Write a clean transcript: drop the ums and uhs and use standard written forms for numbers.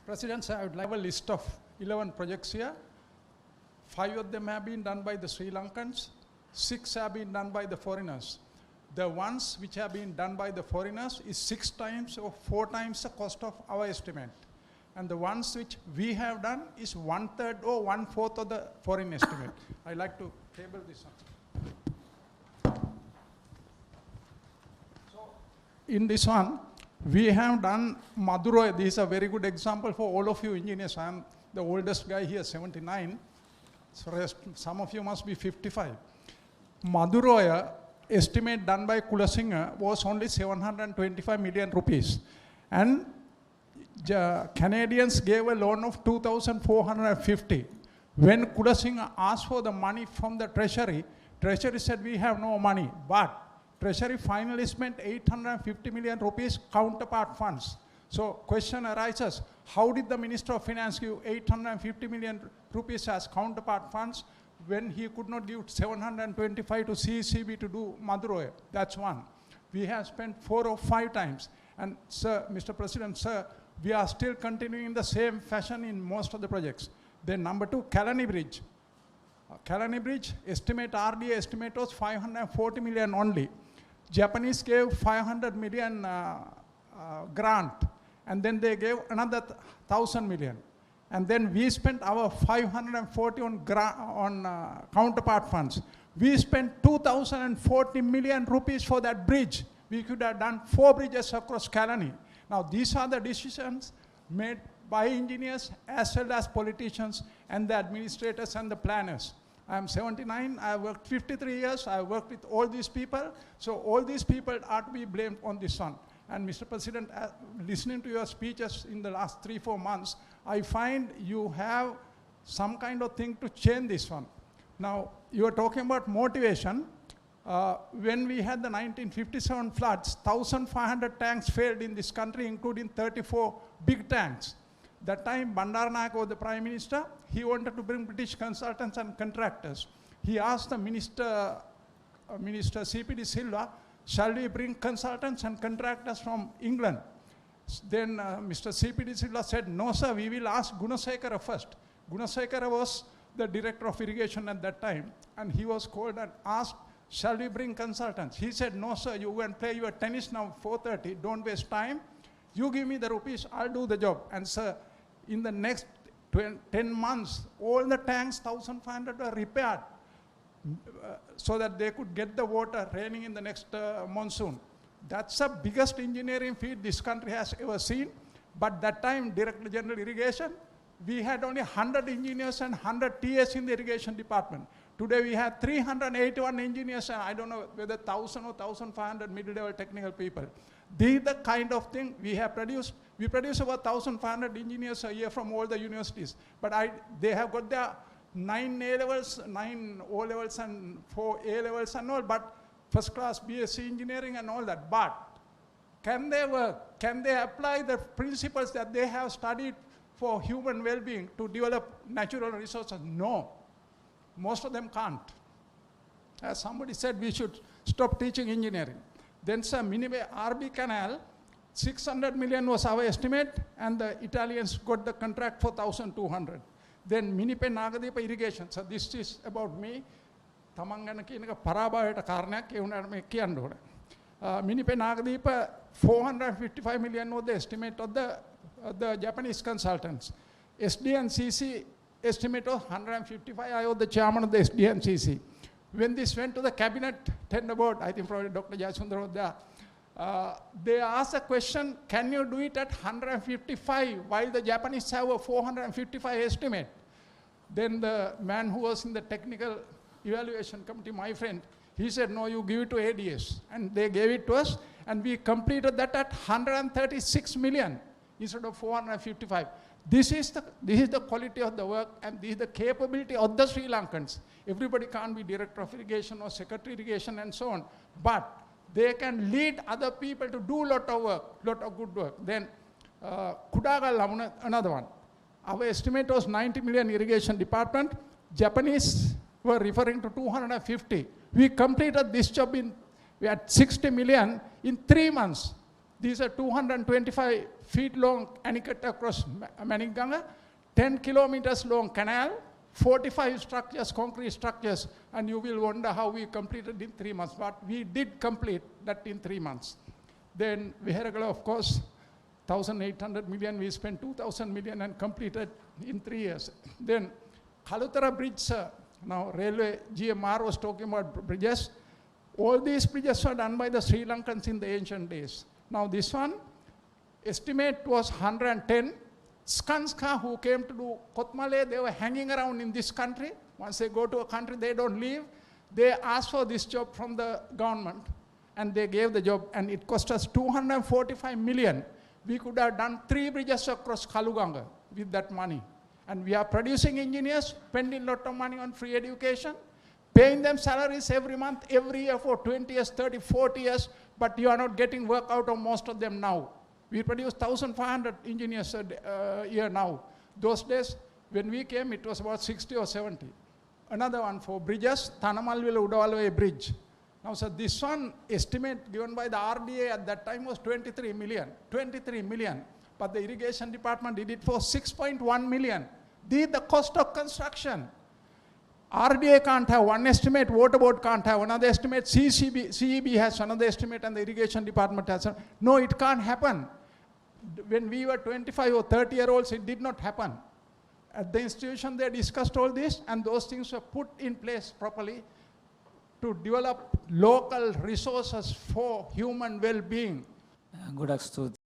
President, I would like a list of 11 projects here. 5 of them have been done by the Sri Lankans, 6 have been done by the foreigners. The ones which have been done by the foreigners is 6 times or 4 times the cost of our estimate. And the ones which we have done is 1/3 or 1/4 of the foreign estimate. I like to table this one. So in this one, we have done Madurai. This is a very good example for all of you engineers. I am the oldest guy here, 79. So some of you must be 55. Madurai estimate done by Kulasinghe was only 725 million rupees. And Canadians gave a loan of 2,450. When Kulasinghe asked for the money from the Treasury, Treasury said we have no money. But Treasury finally spent 850 million rupees counterpart funds. So question arises, how did the Minister of Finance give 850 million rupees as counterpart funds when he could not give 725 to CECB to do Madurai? That's one. We have spent 4 or 5 times. And sir, Mr. President, sir, we are still continuing in the same fashion in most of the projects. Then number 2, Kalani Bridge. Kalani Bridge estimate, RDA estimate was 540 million only. Japanese gave 500 million grant, and then they gave another 1,000 million. And then we spent our 540 on counterpart funds. We spent 2,040 million rupees for that bridge. We could have done 4 bridges across Kalani. Now these are the decisions made by engineers as well as politicians and the administrators and the planners. I am 79, I have worked 53 years, I have worked with all these people, so all these people are to be blamed on this one. And Mr. President, listening to your speeches in the last 3-4 months, I find you have some kind of thing to change this one. Now, you are talking about motivation. When we had the 1957 floods, 1,500 tanks failed in this country, including 34 big tanks. That time, Bandaranaike was the Prime Minister. He wanted to bring British consultants and contractors. He asked the Minister CPD Silva, shall we bring consultants and contractors from England? Then Mr. CPD Silva said, no sir, we will ask Gunasekara first. Gunasekara was the Director of Irrigation at that time, and he was called and asked, shall we bring consultants? He said, no sir, you go and play your tennis now 4:30, don't waste time. You give me the rupees, I'll do the job. And sir, in the next 10 months, all the tanks, 1,500 were repaired so that they could get the water raining in the next monsoon. That's the biggest engineering feat this country has ever seen. But that time, Director General Irrigation, we had only 100 engineers and 100 TAs in the irrigation department. Today we have 381 engineers and I don't know whether 1,000 or 1,500 middle-level technical people. This is the kind of thing we have produced. We produce about 1,500 engineers a year from all the universities. But they have got their 9 A-levels, 9 O-levels and 4 A-levels and all, but first class BSc engineering and all that. But can they work? Can they apply the principles that they have studied for human well-being to develop natural resources? No. Most of them can't. As somebody said, we should stop teaching engineering. Then sir, Minibe RB Canal, 600 million was our estimate, and the Italians got the contract for 1,200. Then Minipe Nagadeepa irrigation. So this is about me. Tamangana kinaka parabahayata karanayak e unata me kiyanna ona. Minipe Nagadeepa 455 million was the estimate of the Japanese consultants. SDNCC estimate was 155. I was the chairman of the SDNCC. When this went to the cabinet tender board, I think probably Dr. Jayasundar was there, they asked a question, can you do it at 155 while the Japanese have a 455 estimate? Then the man who was in the technical evaluation committee, my friend, he said, no, you give it to ADS. And they gave it to us, and we completed that at 136 million instead of 455. This is the quality of the work, and this is the capability of the Sri Lankans. Everybody can't be Director of Irrigation or Secretary Irrigation and so on, but they can lead other people to do a lot of work, lot of good work. Then Kudagal, another one. Our estimate was 90 million irrigation department. Japanese were referring to 250. We completed this job we had 60 million in 3 months. These are 225 feet long anicut across Maniganga, 10 kilometers long canal, 45 structures, concrete structures, and you will wonder how we completed in 3 months. But we did complete that in 3 months. Then Viharagala, of course, 1,800 million, we spent 2,000 million and completed in 3 years. Then Kalutara Bridge, now railway, GMR was talking about bridges. All these bridges were done by the Sri Lankans in the ancient days. Now this one, estimate was 110. Skanska, who came to do Kotmale, they were hanging around in this country. Once they go to a country, they don't leave. They asked for this job from the government, and they gave the job, and it cost us 245 million. We could have done 3 bridges across Kaluganga with that money. And we are producing engineers, spending a lot of money on free education, paying them salaries every month, every year for 20 years, 30, 40 years, but you are not getting work out of most of them now. We produce 1,500 engineers a year now. Those days, when we came, it was about 60 or 70. Another one for bridges, Tanamalvila Udawalway Bridge. Now, so this one estimate given by the RDA at that time was 23 million. 23 million. But the irrigation department did it for 6.1 million. The cost of construction. RDA can't have one estimate, water board can't have another estimate, CEB has another estimate, and the irrigation department has another. No, it can't happen. When we were 25 or 30-year-olds, it did not happen. At the institution, they discussed all this, and those things were put in place properly to develop local resources for human well-being. Good